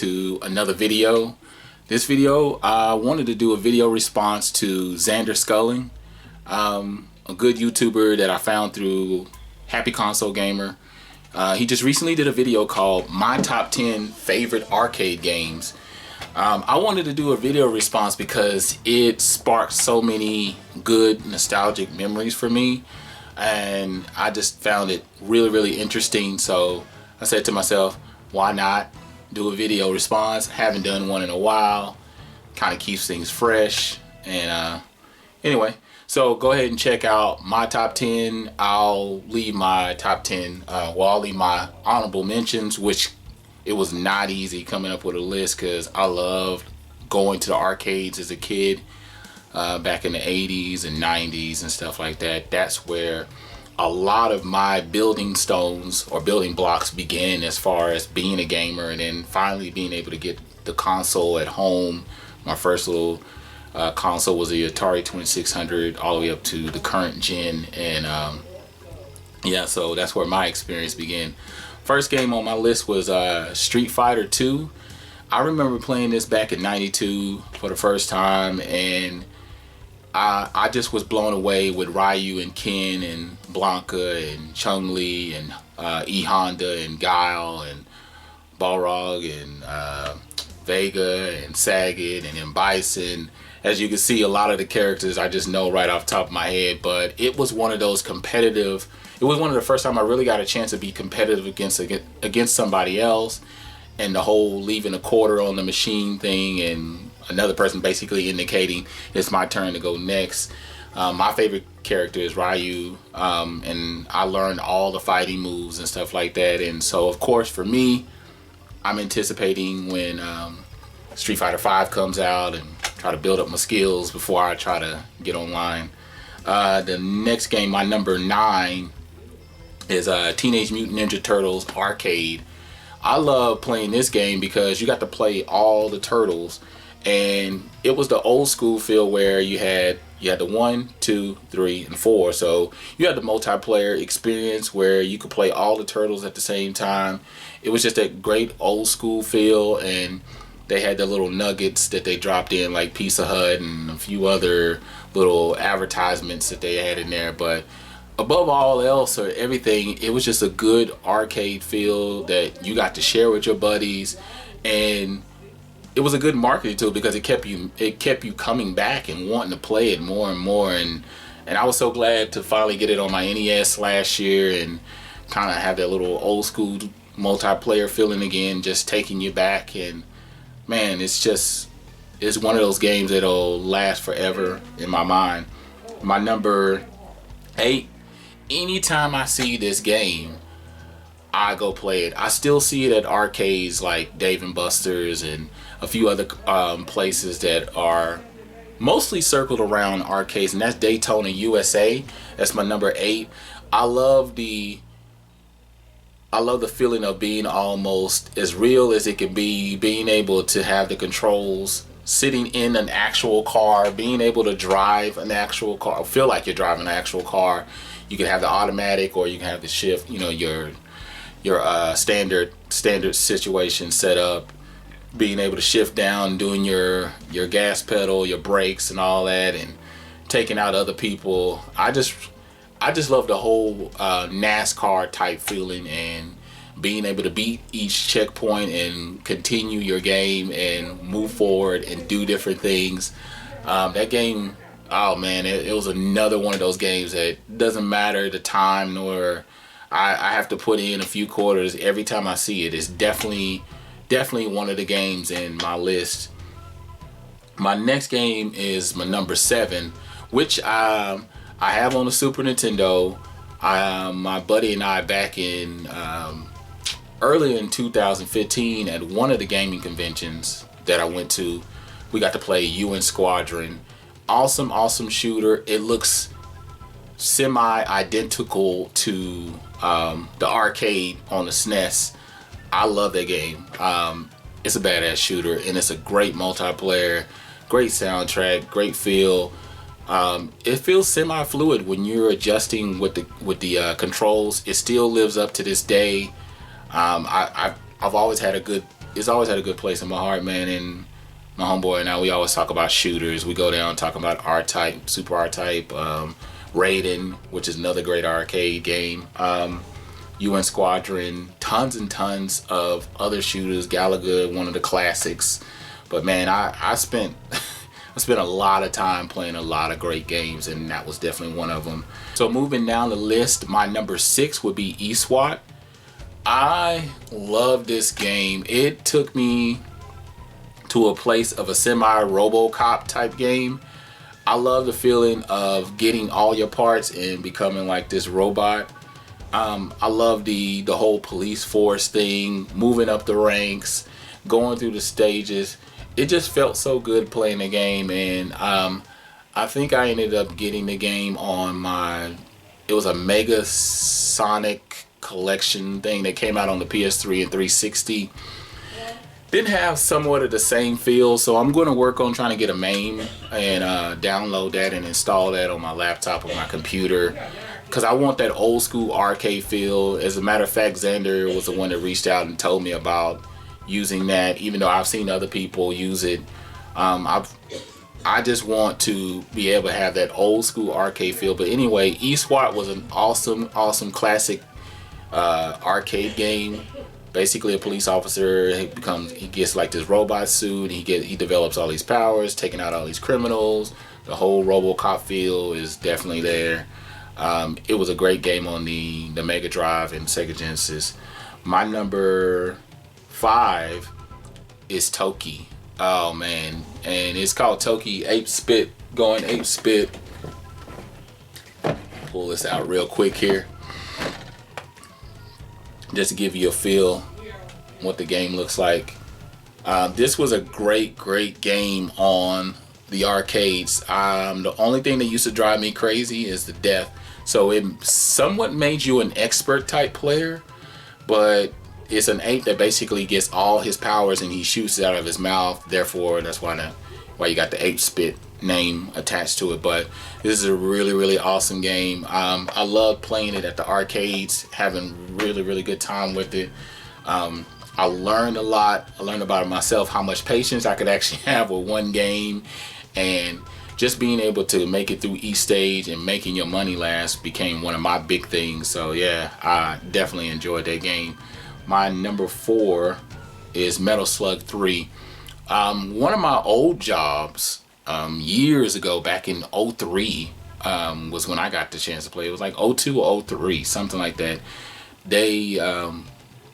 to another video. This video, I wanted to do a video response to Xander Skullion, a good YouTuber that I found through Happy Console Gamer. He just recently did a video called My Top 10 Favorite Arcade Games. I wanted to do a video response because it sparked so many good nostalgic memories for me, and I just found it really interesting. So I said to myself, why not do a video response? Haven't done one in a while. Kind of keeps things fresh. And anyway, so go ahead and check out my top 10. I'll leave my top 10, I'll leave my honorable mentions, which it was not easy coming up with a list because I loved going to the arcades as a kid back in the 80s and 90s and stuff like that. That's where a lot of my building stones or building blocks began as far as being a gamer, and then finally being able to get the console at home. My first little console was the Atari 2600 all the way up to the current gen, and yeah, so that's where my experience began. First game on my list was Street Fighter 2. I remember playing this back in '92 for the first time, and I just was blown away with Ryu and Ken and Blanca and Chun-Li and E Honda and Guile and Balrog and Vega and Sagat and then Bison. As you can see, a lot of the characters I just know right off the top of my head, but it was one of those competitive. It was one of the first time I really got a chance to be competitive against somebody else, and the whole leaving a quarter on the machine thing and another person basically indicating it's my turn to go next. My favorite character is Ryu, and I learned all the fighting moves and stuff like that. And so of course for me, I'm anticipating when Street Fighter 5 comes out and try to build up my skills before I try to get online. The next game, my number 9, is Teenage Mutant Ninja Turtles Arcade. I love playing this game because you got to play all the turtles, and it was the old school feel where you had the 1, 2, 3, and 4. So you had the multiplayer experience where you could play all the turtles at the same time. It was just a great old school feel, and they had the little nuggets that they dropped in, like Pizza Hut and a few other little advertisements that they had in there. But above all else or everything, it was just a good arcade feel that you got to share with your buddies, and it was a good marketing tool because it kept you coming back and wanting to play it more and more. And I was so glad to finally get it on my NES last year and kind of have that little old school multiplayer feeling again, just taking you back. And man, it's one of those games that'll last forever in my mind. My number 8, anytime I see this game, I go play it. I still see it at arcades like Dave & Buster's and a few other places that are mostly circled around arcades, and that's Daytona, USA. That's my number 8. I love the feeling of being almost as real as it can be, being able to have the controls, sitting in an actual car, being able to drive an actual car, feel like you're driving an actual car. You can have the automatic or you can have the shift, you know, your standard situation set up, being able to shift down, doing your gas pedal, your brakes and all that, and taking out other people. I just love the whole NASCAR type feeling, and being able to beat each checkpoint and continue your game and move forward and do different things. That game, oh man, it was another one of those games that doesn't matter the time, nor I have to put in a few quarters every time I see it. It's definitely one of the games in my list. My next game is my number 7, which I have on the Super Nintendo. My buddy and I, back in early in 2015, at one of the gaming conventions that I went to, we got to play UN Squadron. Awesome shooter. It looks semi-identical to the arcade on the SNES. I love that game. It's a badass shooter, and it's a great multiplayer, great soundtrack, great feel. It feels semi-fluid when you're adjusting with the controls. It still lives up to this day. I've always had a good it's always had a good place in my heart, man. And my homeboy and I, we always talk about shooters. We go down talking about R-Type, Super R-Type, Raiden, which is another great arcade game. UN Squadron, tons and tons of other shooters. Galaga, one of the classics. But man, I spent I spent a lot of time playing a lot of great games, and that was definitely one of them. So moving down the list, my number 6 would be eSWAT. I love this game. It took me to a place of a semi-RoboCop type game. I love the feeling of getting all your parts and becoming like this robot. I love the whole police force thing, moving up the ranks, going through the stages. It just felt so good playing the game, and I think I ended up getting the game on it was a Mega Sonic collection thing that came out on the PS3 and 360. Didn't have somewhat of the same feel, so I'm going to work on trying to get a MAME and download that and install that on my laptop or my computer, because I want that old school arcade feel. As a matter of fact, Xander was the one that reached out and told me about using that, even though I've seen other people use it. I just want to be able to have that old school arcade feel. But anyway, eSWAT was an awesome classic arcade game. Basically a police officer, he gets like this robot suit, he develops all these powers, taking out all these criminals. The whole RoboCop feel is definitely there. It was a great game on the Mega Drive and Sega Genesis. My number 5 is Toki. Oh man, and it's called Toki Ape Spit, going Ape Spit. Pull this out real quick here, just to give you a feel what the game looks like. This was a great game on the arcades. The only thing that used to drive me crazy is the death. So it somewhat made you an expert type player, but it's an ape that basically gets all his powers and he shoots it out of his mouth. Therefore, that's why you got the Ape Spit name attached to it. But this is a really awesome game. I love playing it at the arcades, having really good time with it. I learned a lot. I learned about myself, how much patience I could actually have with one game, and just being able to make it through each stage and making your money last became one of my big things. So yeah, I definitely enjoyed that game. My number 4 is Metal Slug 3. One of my old jobs years ago, back in 03, was when I got the chance to play. It was like 02 or 03, something like that. They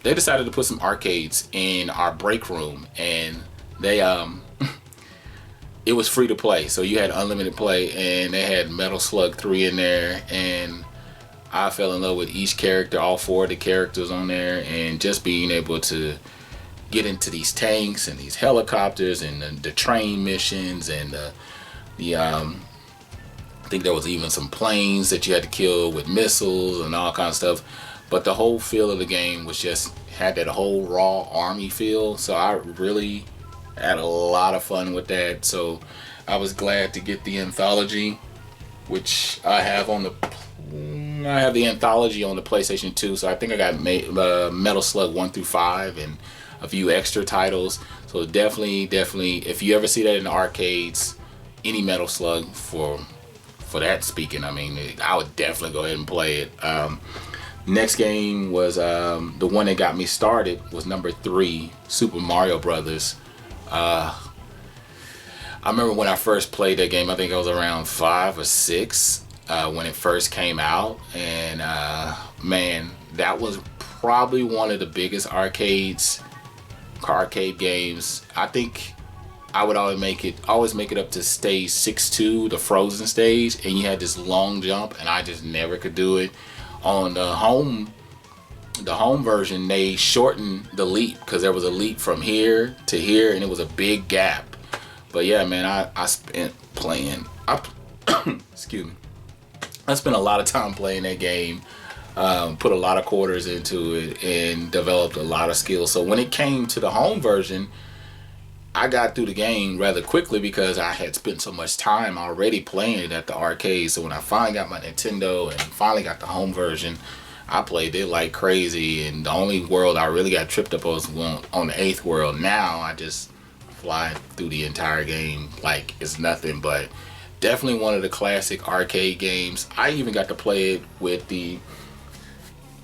decided to put some arcades in our break room, and they it was free to play, so you had unlimited play, and they had Metal Slug 3 in there, and I fell in love with each character, all 4 of the characters on there, and just being able to get into these tanks and these helicopters and the train missions, and I think there was even some planes that you had to kill with missiles and all kinds of stuff. But the whole feel of the game was just had that whole raw army feel. So I really had a lot of fun with that. So I was glad to get the anthology, which I have the anthology on the PlayStation 2, so I think I got Metal Slug 1 through 5 and a few extra titles. So definitely, if you ever see that in the arcades, any Metal Slug for that speaking, I mean, I would definitely go ahead and play it. Next game was the one that got me started was number 3, Super Mario Brothers. I remember when I first played that game, I think I was around 5 or 6. When it first came out, and man, that was probably one of the biggest arcade games. I think I would always make it up to stage 6-2, the frozen stage, and you had this long jump, and I just never could do it. On the home version, they shortened the leap, because there was a leap from here to here, and it was a big gap. But yeah, man, I spent playing. Excuse me. I spent a lot of time playing that game, put a lot of quarters into it, and developed a lot of skills. So when it came to the home version, I got through the game rather quickly because I had spent so much time already playing it at the arcade. So when I finally got my Nintendo and finally got the home version, I played it like crazy, and the only world I really got tripped up was on the 8th world. Now I just fly through the entire game like it's nothing. But definitely one of the classic arcade games. I even got to play it with the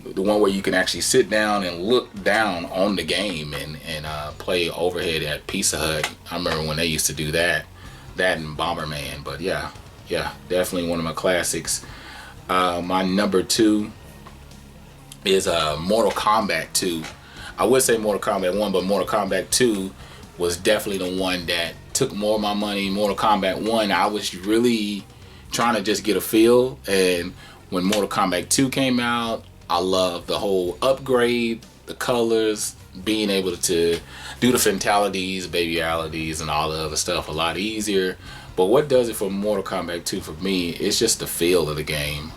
one where you can actually sit down and look down on the game and play overhead at Pizza Hut. I remember when they used to do that and Bomberman. But yeah, definitely one of my classics. My number 2 is Mortal Kombat 2. I would say Mortal Kombat 1, but Mortal Kombat 2 was definitely the one that took more of my money. Mortal Kombat 1, I was really trying to just get a feel, and when Mortal Kombat 2 came out, I loved the whole upgrade, the colors, being able to do the fatalities, babyalities, and all the other stuff a lot easier. But what does it for Mortal Kombat 2 for me, it's just the feel of the game.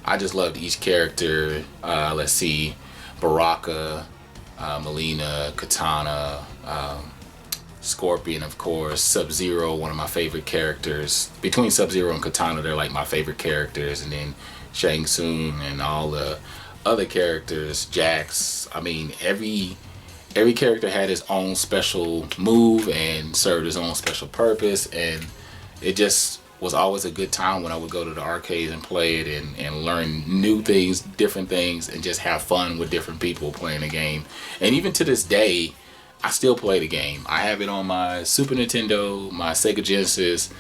I just loved each character. Let's see, Baraka, Melina, Katana, Scorpion, of course, Sub-Zero, one of my favorite characters. Between Sub-Zero and Katana, they're like my favorite characters. And then Shang Tsung and all the other characters, Jax. I mean, every character had his own special move and served his own special purpose, and it just was always a good time when I would go to the arcades and play it and learn new things, different things, and just have fun with different people playing the game. And even to this day, I still play the game. I have it on my Super Nintendo, my Sega Genesis,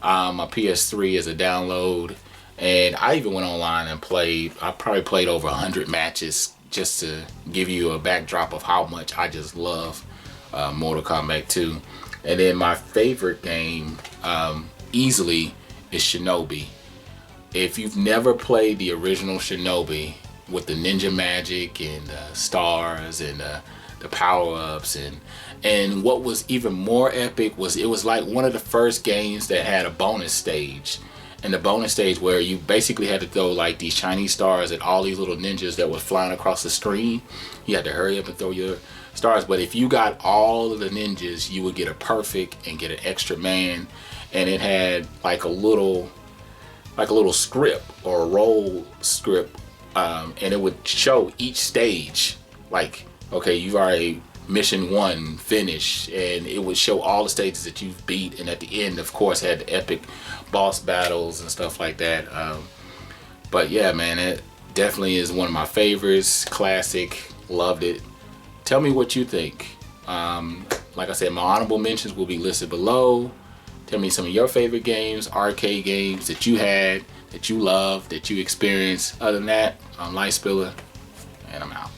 my PS3 as a download, and I even went online and played. I probably played over 100 matches just to give you a backdrop of how much I just love Mortal Kombat 2. And then my favorite game easily is Shinobi. If you've never played the original Shinobi with the ninja magic and stars and the power-ups, and what was even more epic was it was like one of the first games that had a bonus stage. And the bonus stage where you basically had to throw like these Chinese stars at all these little ninjas that were flying across the screen. You had to hurry up and throw your stars, but if you got all of the ninjas, you would get a perfect and get an extra man. And it had like a little script or a roll script, and it would show each stage, like, okay, you've already mission 1 finished, and it would show all the stages that you've beat, and at the end, of course, had the epic boss battles and stuff like that. But yeah, man, it definitely is one of my favorites. Classic, loved it. Tell me what you think. Like I said, my honorable mentions will be listed below. Tell me some of your favorite games, arcade games that you had, that you loved, that you experienced. Other than that, I'm Light Spiller, and I'm out.